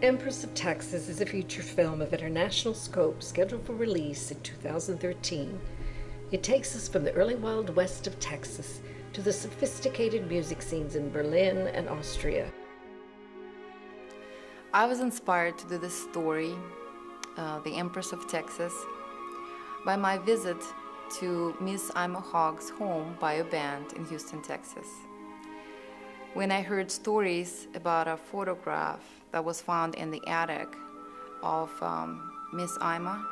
Empress of Texas is a feature film of international scope scheduled for release in 2013. It takes us from the early Wild West of Texas to the sophisticated music scenes in Berlin and Austria. I was inspired to do this story, The Empress of Texas, by my visit to Miss Ima Hogg's home bio band in Houston, Texas. When I heard stories about a photograph that was found in the attic of Miss Ima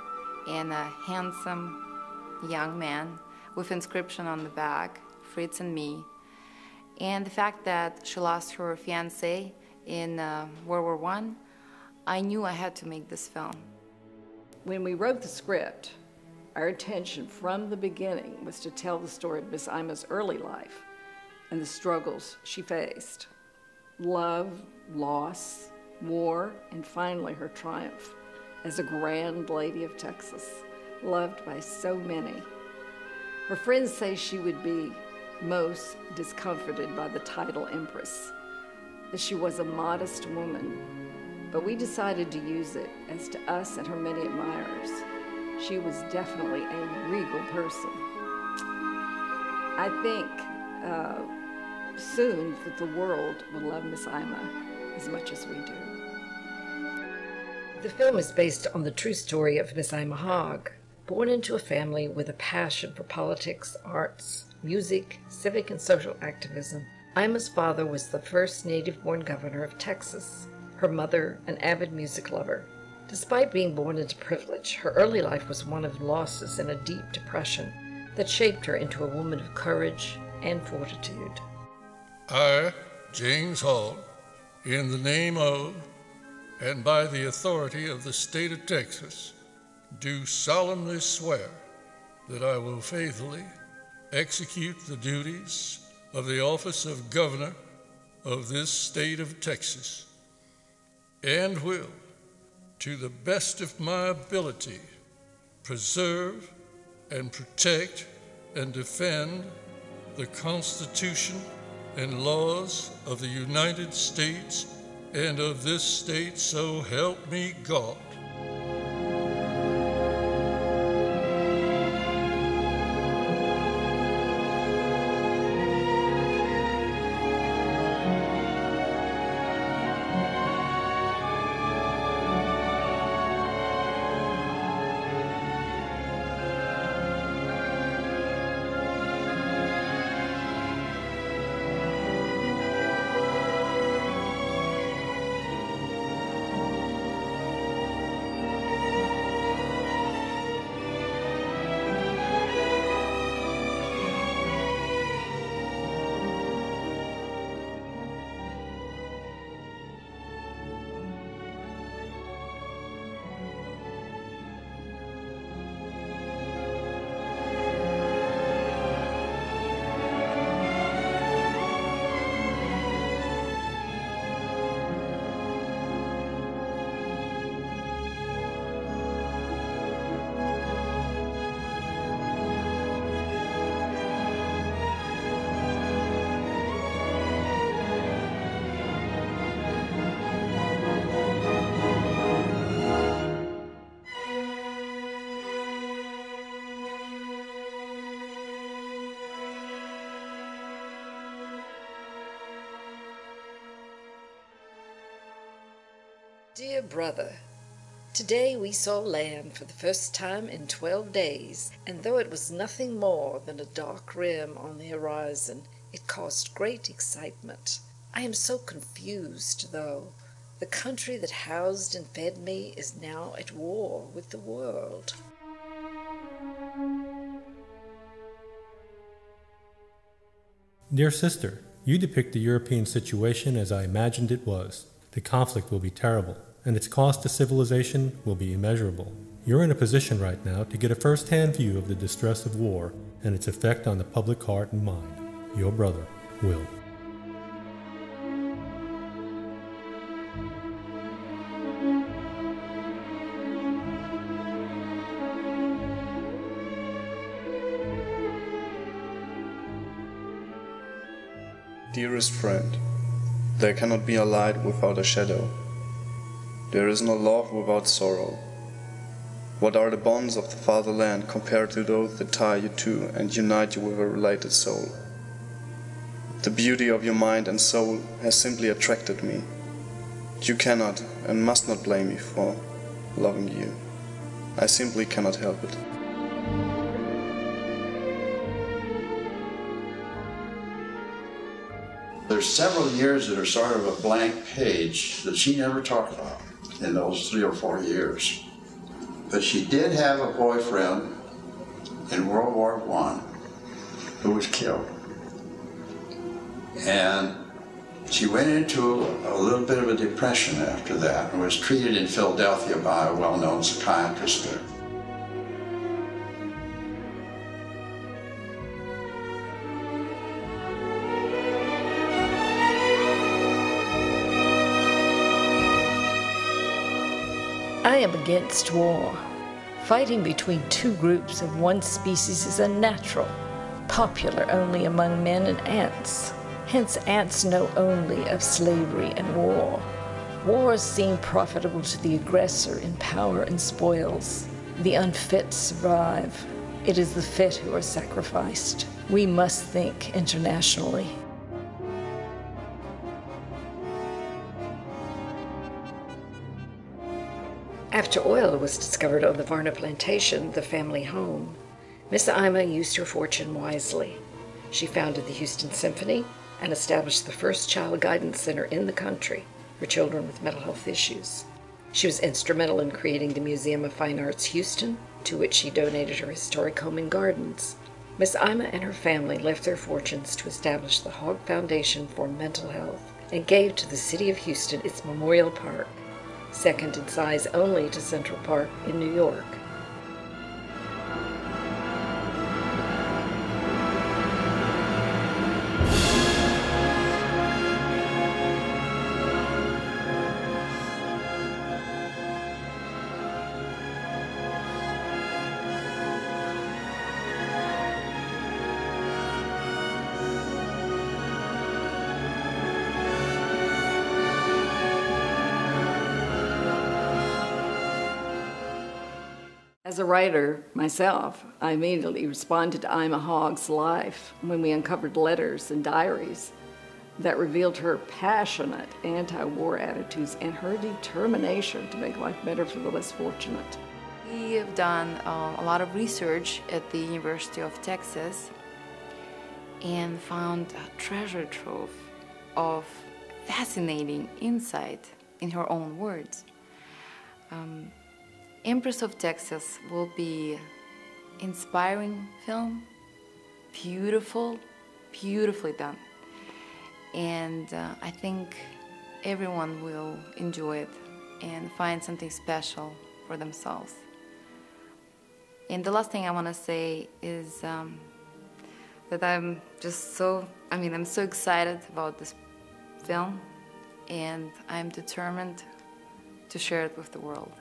and a handsome young man with inscription on the back, Fritz and me, and the fact that she lost her fiancé in World War I knew I had to make this film. When we wrote the script, our intention from the beginning was to tell the story of Miss Ima's early life and the struggles she faced. Love, loss, war, and finally her triumph as a grand lady of Texas, loved by so many. Her friends say she would be most discomforted by the title Empress, that she was a modest woman, but we decided to use it as to us and her many admirers. She was definitely a regal person. I think soon that the world will love Miss Ima as much as we do. The film is based on the true story of Miss Ima Hogg, born into a family with a passion for politics, arts, music, civic and social activism. Ima's father was the first native-born governor of Texas, her mother an avid music lover. Despite being born into privilege, her early life was one of losses and a deep depression that shaped her into a woman of courage and fortitude. I, James Hall, in the name of and by the authority of the state of Texas, do solemnly swear that I will faithfully execute the duties of the office of governor of this state of Texas, and will, to the best of my ability, preserve and protect and defend the Constitution and laws of the United States and of this state, so help me God. Dear brother, today we saw land for the first time in 12 days, and though it was nothing more than a dark rim on the horizon, it caused great excitement. I am so confused, though. The country that housed and fed me is now at war with the world. Dear sister, you depict the European situation as I imagined it was. The conflict will be terrible, and its cost to civilization will be immeasurable. You're in a position right now to get a first-hand view of the distress of war and its effect on the public heart and mind. Your brother, Will. Dearest friend, there cannot be a light without a shadow. There is no love without sorrow. What are the bonds of the fatherland compared to those that tie you to and unite you with a related soul? The beauty of your mind and soul has simply attracted me. You cannot and must not blame me for loving you. I simply cannot help it. There's several years that are sort of a blank page that she never talked about in those 3 or 4 years. But she did have a boyfriend in World War I who was killed. And she went into a little bit of a depression after that and was treated in Philadelphia by a well-known psychiatrist there. I am against war. Fighting between two groups of one species is unnatural, popular only among men and ants. Hence, ants know only of slavery and war. Wars seem profitable to the aggressor in power and spoils. The unfit survive. It is the fit who are sacrificed. We must think internationally. After oil was discovered on the Varna plantation, the family home, Miss Ima used her fortune wisely. She founded the Houston Symphony and established the first child guidance center in the country for children with mental health issues. She was instrumental in creating the Museum of Fine Arts Houston, to which she donated her historic home and gardens. Miss Ima and her family left their fortunes to establish the Hogg Foundation for Mental Health and gave to the city of Houston its Memorial Park, second in size only to Central Park in New York. As a writer myself, I immediately responded to Ima Hogg's life when we uncovered letters and diaries that revealed her passionate anti-war attitudes and her determination to make life better for the less fortunate. We have done a lot of research at the University of Texas and found a treasure trove of fascinating insight in her own words. Empress of Texas will be inspiring film, beautiful, beautifully done. And I think everyone will enjoy it and find something special for themselves. And the last thing I want to say is that I'm so excited about this film, and I'm determined to share it with the world.